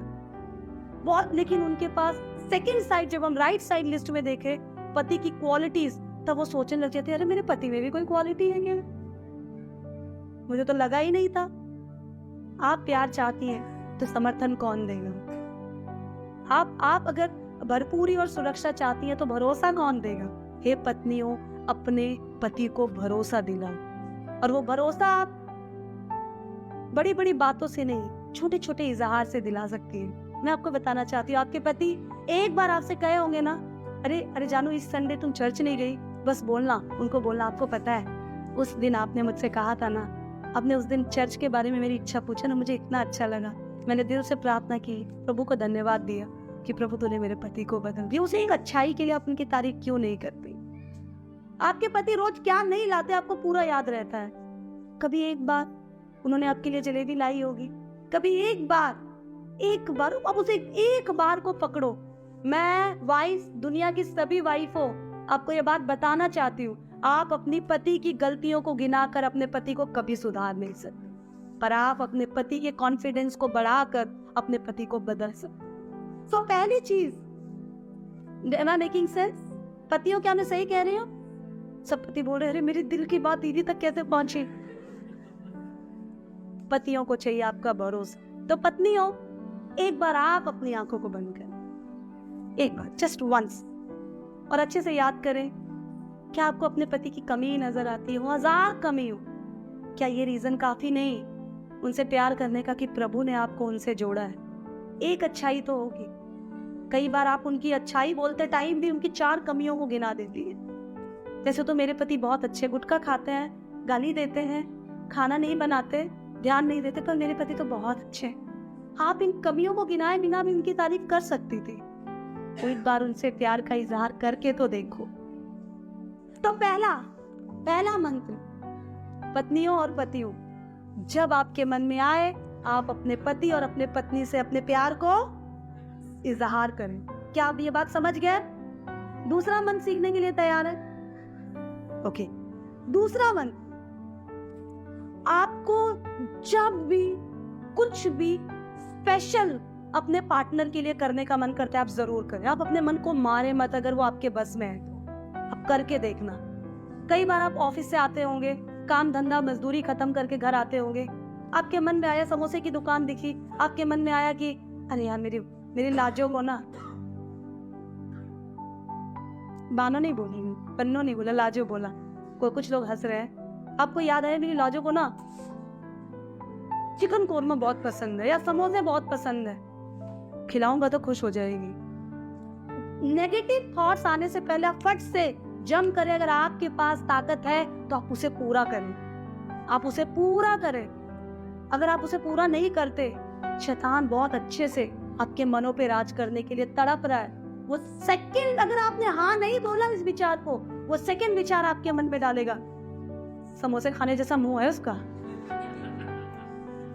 बहुत। लेकिन उनके पास सेकंड साइड, जब हम राइट साइड लिस्ट में देखे पति की क्वालिटीज, तब वो सोचने लग जाते, अरे मेरे पति में भी कोई क्वालिटी है क्या? मुझे तो लगा ही नहीं था। आप प्यार चाहती हैं तो समर्थन कौन देगा? आप अगर भरपूरी और सुरक्षा चाहती हैं तो भरोसा कौन देगा? हे पत्नियों, अपने पति को भरोसा दिलाओ, और वो भरोसा आप बड़ी बड़ी बातों से नहीं, छोटे छोटे इजहार से दिला सकती है। मैं आपको बताना चाहती हूँ, आपके पति एक बार आपसे कहे होंगे ना, अरे अरे जानू इस संडे तुम चर्च नहीं गई, बस बोलना, उनको बोलना, आपको पता है उस दिन आपने मुझसे कहा था ना, आपने उस दिन चर्च के बारे में मेरी इच्छा पूछा ना, मुझे इतना अच्छा लगा, मैंने दिल से प्रार्थना की, प्रभु को धन्यवाद दिया कि प्रभु तूने मेरे पति को बदल दिया। उसे एक अच्छाई के लिए आप उनकी तारीफ क्यों नहीं करती? आपके पति रोज क्या नहीं लाते आपको पूरा याद रहता है। कभी एक बार उन्होंने आपके लिए जलेबी लाई होगी, कभी एक बार अब उसे एक बार को पकड़ो। मैं वाइफ, दुनिया की सभी वाइफों, आपको ये बात बताना चाहती हूँ, आप अपनी पति की गलतियों को गिनाकर अपने पति को कभी सुधार नहीं सकते, पर आप अपने पति के कॉन्फिडेंस को बढ़ाकर अपने पति को बदल सकते। तो पहली चीज, am I making sense? पतियों, क्या मैं सही कह रही हूँ? सब पति बोल रहे, अरे मेरे दिल की बात दीदी तक कैसे पहुंची? पतियों को चाहिए आपका भरोसा। तो पत्नियों, एक बार आप अपनी आंखों को बंद करें, एक बार, जस्ट वंस, और अच्छे से याद करें, क्या आपको अपने पति की कमी नजर आती हो? 1000 कमी हो, क्या ये रीजन काफी नहीं उनसे प्यार करने का कि प्रभु ने आपको उनसे जोड़ा है? एक अच्छाई तो होगी। कई बार आप उनकी अच्छाई बोलते टाइम भी उनकी 4 कमियों को गिना देती है। जैसे तो मेरे पति बहुत अच्छे, गुटखा खाते हैं, गाली देते हैं, खाना नहीं बनाते, ध्यान नहीं देते, पर मेरे पति तो बहुत अच्छे हैं। आप इन कमियों को गिनाए बिना भी उनकी तारीफ कर सकती थी। तो एक बार उनसे प्यार का इजहार करके तो देखो। तो पहला मंत्र, पत्नियों और पतियों, जब आपके मन में आए, आप अपने पति और अपने पत्नी से अपने प्यार को इजहार करें। क्या आप ये बात समझ गए? दूसरा मंत्र सीखने के लिए तैयार है? ओके। दूसरा मंत्र, आपको जब भी कुछ भी स्पेशल अपने पार्टनर के लिए करने का मन करता है, आप जरूर करें। आप अपने मन को मारे मत, अगर वो आपके बस में है तो आप करके देखना। कई बार आप ऑफिस से आते होंगे, काम धंधा मजदूरी खत्म करके घर आते होंगे, आपके मन में आया, समोसे की दुकान दिखी, आपके मन में आया कि अरे यार मेरी लाजो को ना, बानो नहीं बोली, पन्नो नहीं बोला, लाजो बोला, कुछ लोग हंस रहे हैं। आपको याद आया मेरी लाजो को ना चिकन कोरमा बहुत पसंद है या समोसे बहुत पसंद है, खिलाऊंगा तो खुश हो जाएगी। नेगेटिव थॉट्स आने से पहले आप फट से जंप करें। अगर आपके पास ताकत है तो आप उसे पूरा करें, आप उसे पूरा करें। अगर आप उसे पूरा नहीं करते, शैतान बहुत अच्छे से आपके मनों पे राज करने के लिए तड़प रहा है। वो सेकंड, अगर आपने हाँ नहीं बोला इस विचार को, वो सेकंड विचार आपके मन में डालेगा, समोसे खाने जैसा मुंह है उसका,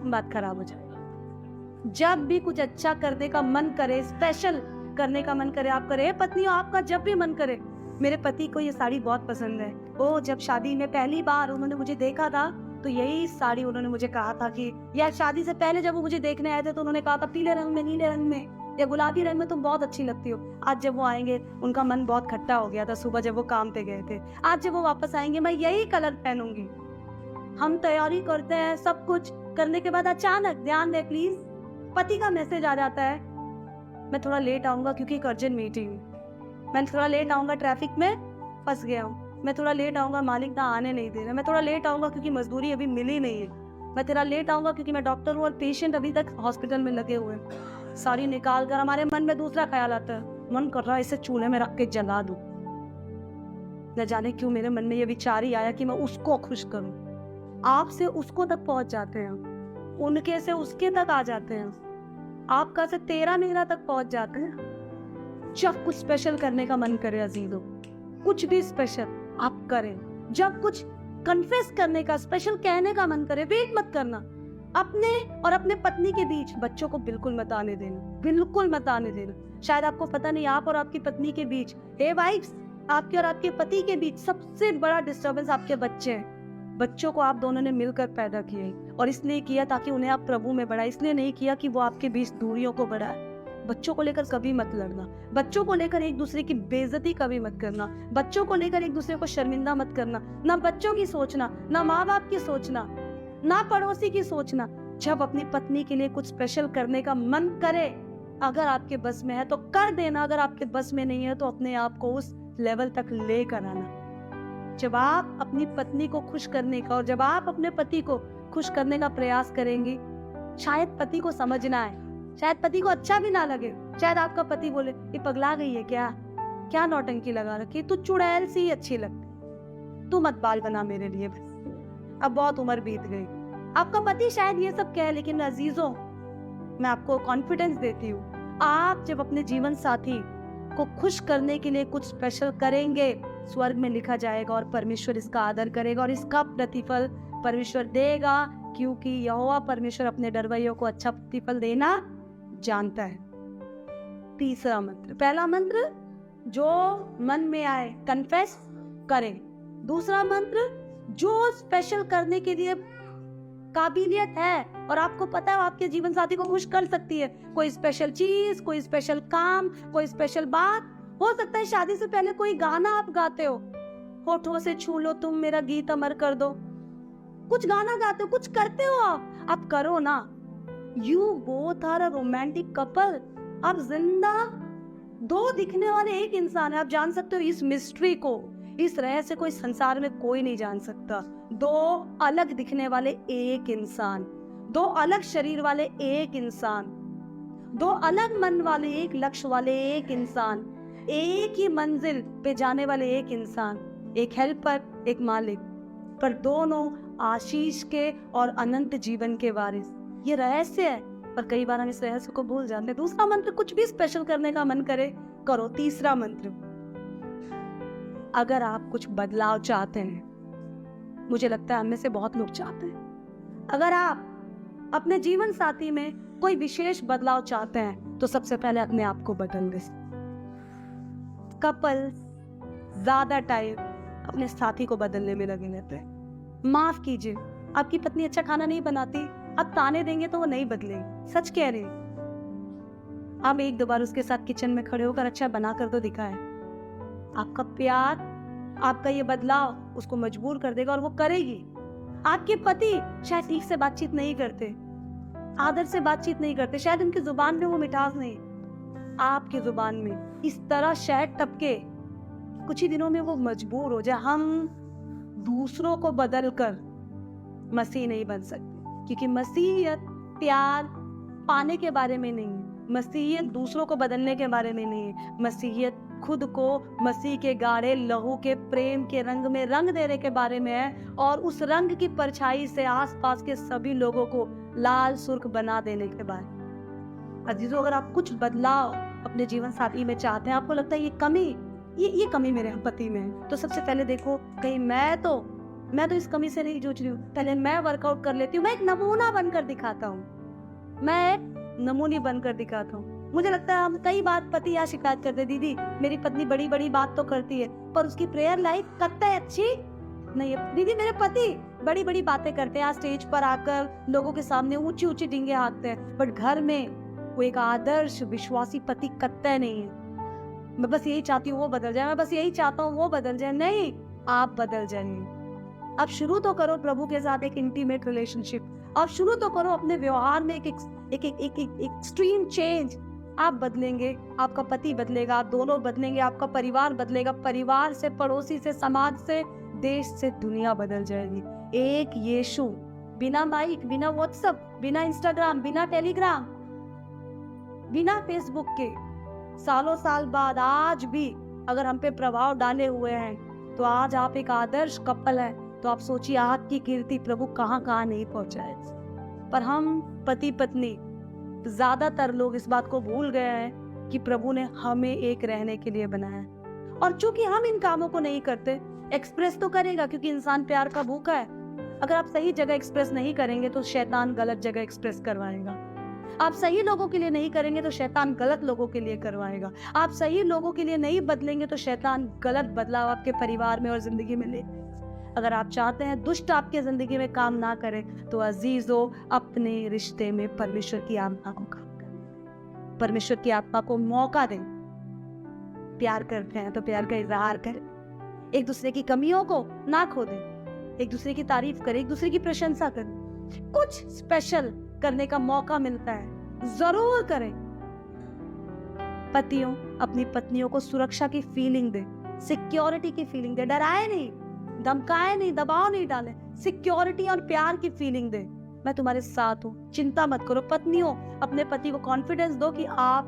बात खराब हो जाएगी। जब भी कुछ अच्छा करने का मन करे, स्पेशल करने का मन करे, आप करे। पत्नियों, आपका जब भी मन करे, मेरे पति को ये साड़ी बहुत पसंद है, ओ जब शादी में पहली बार उन्होंने मुझे देखा था तो यही साड़ी उन्होंने मुझे कहा था कि, या शादी से पहले जब वो मुझे देखने आए थे तो उन्होंने कहा था पीले रंग में, नीले रंग में या गुलाबी रंग में तुम बहुत अच्छी लगती हो। आज जब वो आएंगे, उनका मन बहुत खट्टा हो गया था सुबह जब वो काम पे गए थे, आज जब वो वापस आएंगे मैं यही कलर पहनूंगी। हम तैयारी करते हैं, सब कुछ करने के बाद अचानक, ध्यान दे प्लीज, पति का मैसेज आ जाता है, मैं थोड़ा लेट आऊंगा क्योंकि एक अर्जेंट मीटिंग है, मैं थोड़ा लेट आऊंगा, ट्रैफिक में फंस गया हूँ, मैं थोड़ा लेट आऊंगा, मालिक ना आने नहीं दे रहा, मैं थोड़ा लेट आऊंगा क्योंकि मजदूरी अभी मिली नहीं है, मैं थोड़ा लेट आऊंगा क्योंकि मैं डॉक्टर हूँ और पेशेंट अभी तक हॉस्पिटल में लगे हुए हैं। साड़ी निकाल कर हमारे मन में दूसरा ख्याल आता है, मन कर रहा है इसे चूल्हे में रख के जला दूं। न जाने क्यों मेरे मन में ये विचार ही आया कि मैं उसको खुश करूं। आपसे उसको तक पहुंच जाते हैं, उनके से उसके तक आ जाते हैं, आपका से तेरा मेरा तक पहुंच जाते हैं। जब कुछ स्पेशल करने का मन करे अजीजों, कुछ भी स्पेशल आप करें। जब कुछ कन्फेस करने का, स्पेशल कहने का मन करे, वेट मत करना। अपने और अपने पत्नी के बीच बच्चों को बिल्कुल मत आने देना, बिल्कुल मत आने देना। शायद आपको पता नहीं, आप और आपकी पत्नी के बीच, हे वाइफ्स, आपके और आपके पति के बीच सबसे बड़ा डिस्टर्बेंस आपके बच्चे हैं। बच्चों को आप दोनों ने मिलकर पैदा किए, और इसलिए किया ताकि उन्हें आप प्रभु में बढ़ाए, इसलिए नहीं किया कि वो आपके बीच दूरियों को बढ़ाए। बच्चों को लेकर कभी मत लड़ना, बच्चों को लेकर एक दूसरे की बेइज्जती कभी मत करना, बच्चों को लेकर एक दूसरे को शर्मिंदा मत करना। ना बच्चों की सोचना, ना माँ बाप की सोचना, ना पड़ोसी की सोचना, जब अपनी पत्नी के लिए कुछ स्पेशल करने का मन करे, अगर आपके बस में है तो कर देना, अगर आपके बस में नहीं है तो अपने आप को उस लेवल तक लेकर आना। जब आप अपनी पत्नी को खुश करने का और जब आप अपने पति को खुश करने का प्रयास करेंगी, शायद पति को समझना है, शायद पति को अच्छा भी ना लगे, शायद आपका पति बोले ये पगला गई है क्या, क्या नौटंकी लगा रखी, तू चुड़ैल सी अच्छी लगती, तू मत बाल बना मेरे लिए, बस अब बहुत उम्र बीत गई। आपका पति शायद ये सब कहे, लेकिन अजीजों, मैं आपको कॉन्फिडेंस देती हूँ, आप जब अपने जीवन साथी को खुश करने के लिए कुछ स्पेशल करेंगे, स्वर्ग में लिखा जाएगा और परमेश्वर इसका आदर करेगा और इसका प्रतिफल परमेश्वर देगा, क्योंकि यहोवा परमेश्वर अपने डरवैयों को अच्छा प्रतिफल देना जानता है। तीसरा मंत्र, पहला मंत्र जो मन में आए कन्फेस करें। दूसरा मंत्र जो स्पेशल करने के लिए काबिलियत है और आपको पता है आपके जीवन साथी को खुश कर सकती है, कोई स्पेशल चीज, कोई स्पेशल काम, कोई स्पेशल बात, हो सकता है शादी से पहले कोई गाना आप गाते हो, होठों से छू लो तुम मेरा गीत अमर कर दो, कुछ गाना गाते हो, कुछ करते हो, आप करो ना। You both are a romantic couple, आप जिंदा दो दिखने वाले एक इंसान है। आप जान सकते हो इस मिस्ट्री को, इस रहस्य को इस संसार में कोई नहीं जान सकता। दो अलग दिखने वाले एक इंसान, दो अलग शरीर वाले एक इंसान, दो अलग मन वाले एक लक्ष्य वाले एक इंसान, एक ही मंजिल पे जाने वाले एक इंसान, एक हेल्पर एक मालिक, पर दोनों आशीष के और अनंत जीवन के वारिस। ये रहस्य है, पर कई बार हम इस रहस्य को भूल जाते हैं। दूसरा मंत्र, कुछ भी स्पेशल करने का मन करे करो। तीसरा मंत्र, अगर आप कुछ बदलाव चाहते हैं, मुझे लगता है हम में से बहुत लोग चाहते हैं, अगर आप अपने जीवन साथी में कोई विशेष बदलाव चाहते हैं तो सबसे पहले अपने आप को बदल दे। कपल ज्यादा टाइम अपने साथी को बदलने में लगे रहते हैं। माफ कीजिए, आपकी पत्नी अच्छा खाना नहीं बनाती, आप ताने देंगे तो वो नहीं बदलेगी, सच कह रही। आप एक दो बार उसके साथ किचन में खड़े होकर अच्छा बना कर तो दिखाएं। आपका प्यार, आपका ये बदलाव उसको मजबूर कर देगा और वो करेगी। आपके पति शायद ठीक से बातचीत नहीं करते, आदर से बातचीत नहीं करते, शायद उनकी जुबान में वो मिठास नहीं, आपकी जुबान में इस तरह शहद टपके कुछ ही दिनों में वो मजबूर हो जाए। हम दूसरों को बदल कर मसीह नहीं बन सकते, क्योंकि मसीहियत प्यार पाने के बारे में नहीं है, मसीहियत दूसरों को बदलने के बारे में नहीं है, मसीहियत खुद को मसीह के गाढ़े लहू के प्रेम के रंग में रंग देने के बारे में है और उस रंग की परछाई से आसपास के सभी लोगों को लाल सुर्ख बना देने के बारे में। अजीजों, अगर आप कुछ बदलाव अपने जीवन साथी में चाहते हैं, आपको लगता है ये कमी, ये कमी मेरे पति में है, तो सबसे पहले देखो कहीं मैं तो इस कमी से नहीं जूझ रही हूँ। पहले मैं वर्कआउट कर लेती हूँ, मैं एक नमूना बनकर दिखाता हूँ, मैं एक नमूनी बनकर दिखाता हूँ। मुझे लगता है हम कई बार पति या शिकायत करते, दीदी मेरी पत्नी बड़ी बड़ी बात तो करती है पर उसकी प्रेयर लाइफ कतई अच्छी नहीं है। दीदी मेरे पति बड़ी बड़ी बातें करते हैं, आज स्टेज पर आकर लोगों के सामने ऊंची ऊंची डींगे हाँकते हैं, बट घर में वो एक आदर्श विश्वासी पति कतई नहीं है। मैं बस यही चाहती हूँ वो बदल जाए, मैं बस यही चाहता हूँ वो बदल जाए। नहीं, आप बदल जाइए। आप शुरू तो करो प्रभु के साथ एक इंटीमेट रिलेशनशिप, आप शुरू तो करो अपने व्यवहार में एक एक्सट्रीम चेंज। आप बदलेंगे, आपका पति बदलेगा, आप दोनों बदलेंगे, आपका परिवार बदलेगा, परिवार से, पड़ोसी से, समाज से, देश से दुनिया बदल जाएगी। एक यीशु, बिना माइक, बिना व्हाट्सएप, बिना इंस्टाग्राम, बिना टेलीग्राम, बिना फेसबुक के, सालों साल बाद आज भी अगर हम पे प्रभाव डाले हुए हैं, तो आज आप एक आदर्श कपल है। तो आप सोचिए आपकी कीर्ति प्रभु कहाँ कहाँ नहीं पहुंचाए। पर हम पति पत्नी ज्यादातर लोग इस बात को भूल गए हैं कि प्रभु ने हमें एक रहने के लिए बनाया है, और चूंकि हम इन कामों को नहीं करते, एक्सप्रेस तो करेगा क्योंकि इंसान प्यार का भूखा है। अगर आप सही जगह एक्सप्रेस नहीं करेंगे तो शैतान गलत जगह एक्सप्रेस करवाएगा। आप सही लोगों के लिए नहीं करेंगे तो शैतान गलत लोगों के लिए करवाएगा। आप सही लोगों के लिए नहीं बदलेंगे तो शैतान गलत बदलाव आपके परिवार में और जिंदगी में ले। अगर आप चाहते हैं दुष्ट आपके जिंदगी में काम ना करे, तो अजीजों अपने रिश्ते में परमेश्वर की आत्मा को काम करें, परमेश्वर की आत्मा को मौका दें। प्यार करते हैं तो प्यार का इजहार करें, एक दूसरे की कमियों को ना खो दें, एक दूसरे की तारीफ करें, एक दूसरे की प्रशंसा करें। कुछ स्पेशल करने का मौका मिलता है, जरूर करें। पतियों अपनी पत्नियों को सुरक्षा की फीलिंग दे, सिक्योरिटी की फीलिंग दे, डराए नहीं, धमकाए नहीं, दबाव नहीं डाले, सिक्योरिटी और प्यार की फीलिंग दे। मैं तुम्हारे साथ हूँ, चिंता मत करो। पत्नियों अपने पति को कॉन्फिडेंस दो कि आप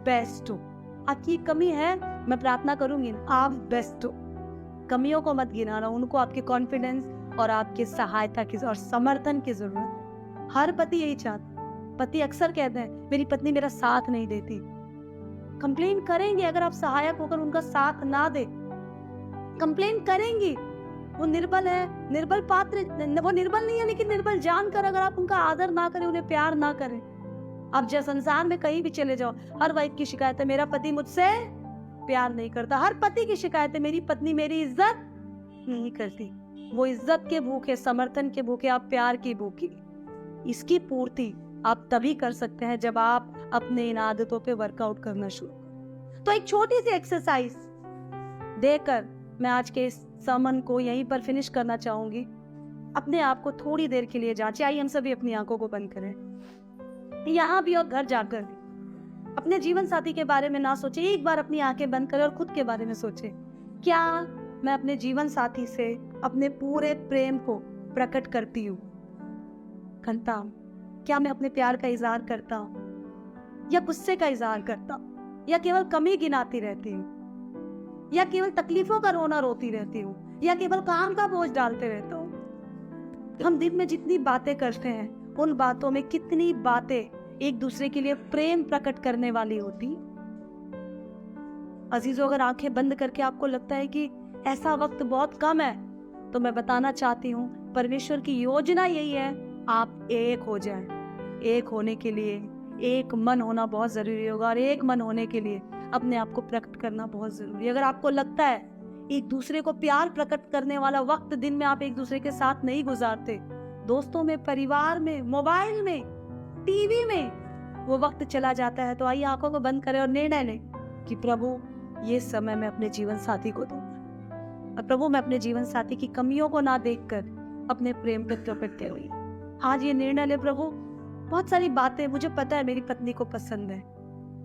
बेस्ट हो। आपकी कमी है, मैं प्रार्थना करूंगी, आप बेस्ट हो। कमियों को मत गिनाना, उनको आपके कॉन्फिडेंस और आपके सहायता की और समर्थन की जरूरत है। हर पति यही चाहता। पति अक्सर कहते हैं मेरी पत्नी मेरा साथ नहीं देती। कंप्लेन करेंगे अगर आप सहायक होकर उनका साथ ना दे, कंप्लेन करेंगी। वो निर्बल है, निर्बल पात्र, वो निर्बल नहीं है लेकिन निर्बल जानकर अगर आप उनका आदर ना करें, उन्हें प्यार ना करें। आप जैसे संसार में कहीं भी चले जाओ, हर वाइफ की शिकायत है मेरा पति मुझसे प्यार नहीं करता। हर पति की शिकायत है मेरी पत्नी मेरी इज्जत नहीं करती। वो इज्जत के भूखे, समर्थन के भूखे, आप प्यार की भूखी। इसकी पूर्ति आप तभी कर सकते हैं जब आप अपने इन आदतों पे वर्कआउट करना शुरू करें। तो एक छोटी सी एक्सरसाइज देकर मैं आज के इस समन को यहीं पर फिनिश करना चाहूंगी। अपने आप को थोड़ी देर के लिए जांचें। आइए हम सभी अपनी आंखों को बंद करें। यहाँ भी और घर जाकर भी अपने जीवन साथी के बारे में ना सोचे। एक बार अपनी आंखें बंद करें और खुद के बारे में सोचे, क्या मैं अपने जीवन साथी से अपने पूरे प्रेम को प्रकट करती हूँ, करता हूँ? क्या मैं अपने प्यार का इजहार करता हूँ या गुस्से का इजहार करता हूँ, या केवल कमी गिनाती रहती हूँ, या केवल तकलीफों का रोना रोती रहती हूँ, या केवल काम का बोझ डालते रहता हूँ? हम दिन में जितनी बातें करते हैं उन बातों में कितनी बातें एक दूसरे के लिए प्रेम प्रकट करने वाली होती? अजीजों, अगर आंखें बंद करके आपको लगता है कि ऐसा वक्त बहुत कम है, तो मैं बताना चाहती हूँ परमेश्वर की योजना यही है, आप एक हो जाएं। एक होने के लिए एक मन होना बहुत जरूरी होगा, और एक मन होने के लिए अपने आप को प्रकट करना बहुत जरूरी है। अगर आपको लगता है एक दूसरे को प्यार प्रकट करने वाला वक्त दिन में आप एक दूसरे के साथ नहीं गुजारते, दोस्तों में, परिवार में, मोबाइल में, टीवी में वो वक्त चला जाता है, तो आइए आंखों को बंद करें और निर्णय लें कि प्रभु ये समय मैं अपने जीवन साथी को दूंगा। और प्रभु मैं अपने जीवन साथी की कमियों को ना देखकर अपने प्रेम को प्रकटते हुए आज ये निर्णय ले। प्रभु बहुत सारी बातें मुझे पता है मेरी पत्नी को पसंद है,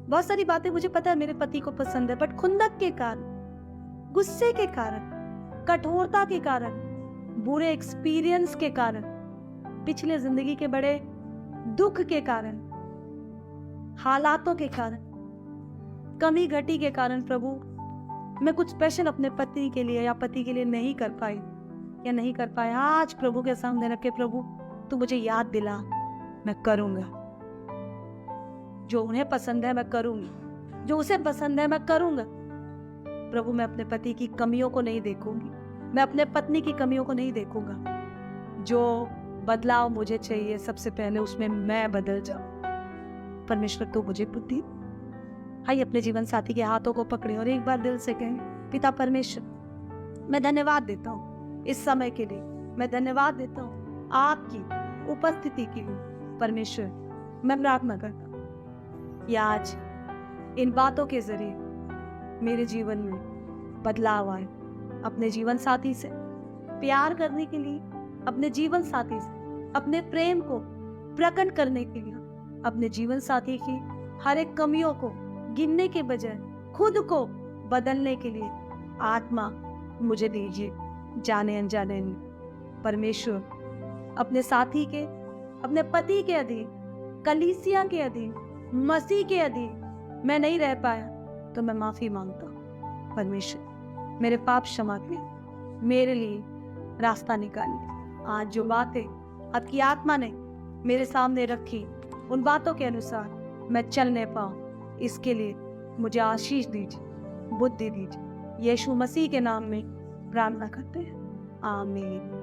बहुत सारी बातें मुझे पता है मेरे पति को पसंद है, बट खुंदक के कारण, गुस्से के कारण, कठोरता के कारण, बुरे एक्सपीरियंस के कारण, पिछले जिंदगी के बड़े दुख के कारण, हालातों के कारण, कमी घटी के कारण प्रभु मैं कुछ स्पेशल अपने पत्नी के लिए या पति के लिए नहीं कर पाई या नहीं कर पाया। आज प्रभु के सामने रख के प्रभु तू मुझे याद दिला, मैं करूंगा। जो उन्हें पसंद है मैं करूंगी, जो उसे पसंद है मैं करूंगा। प्रभु मैं अपने पति की कमियों को नहीं देखूंगी, मैं अपने पत्नी की कमियों को नहीं देखूंगा। जो बदलाव मुझे चाहिए सबसे पहले उसमें मैं बदल जाऊं। परमेश्वर तू मुझे बुद्धि। आइए अपने जीवन साथी के हाथों को पकड़े और एक बार दिल से कहें, पिता परमेश्वर मैं धन्यवाद देता हूँ इस समय के लिए, मैं धन्यवाद देता हूँ आपकी उपस्थिति के लिए। परमेश्वर मैं प्रार्थना करता हूँ या आज इन बातों के जरिए मेरे जीवन में बदलाव आए। अपने जीवन साथी से प्यार करने के लिए, अपने जीवन साथी से अपने प्रेम को प्रकट करने के लिए, अपने जीवन साथी की हर एक कमियों को गिनने के बजाय खुद को बदलने के लिए आत्मा मुझे दीजिए, जाने अनजाने में। परमेश्वर अपने साथी के, अपने पति के अधीन, कलीसिया के अधीन, मसीह के अधीन मैं नहीं रह पाया तो मैं माफी मांगता हूँ। परमेश्वर मेरे पाप क्षमा करें, मेरे लिए रास्ता निकालिए। आज जो बातें आपकी आत्मा ने मेरे सामने रखी उन बातों के अनुसार मैं चलने पाऊँ, इसके लिए मुझे आशीष दीजिए, बुद्धि दीजिए। यीशु मसीह के नाम में प्रार्थना करते हैं, आमीन।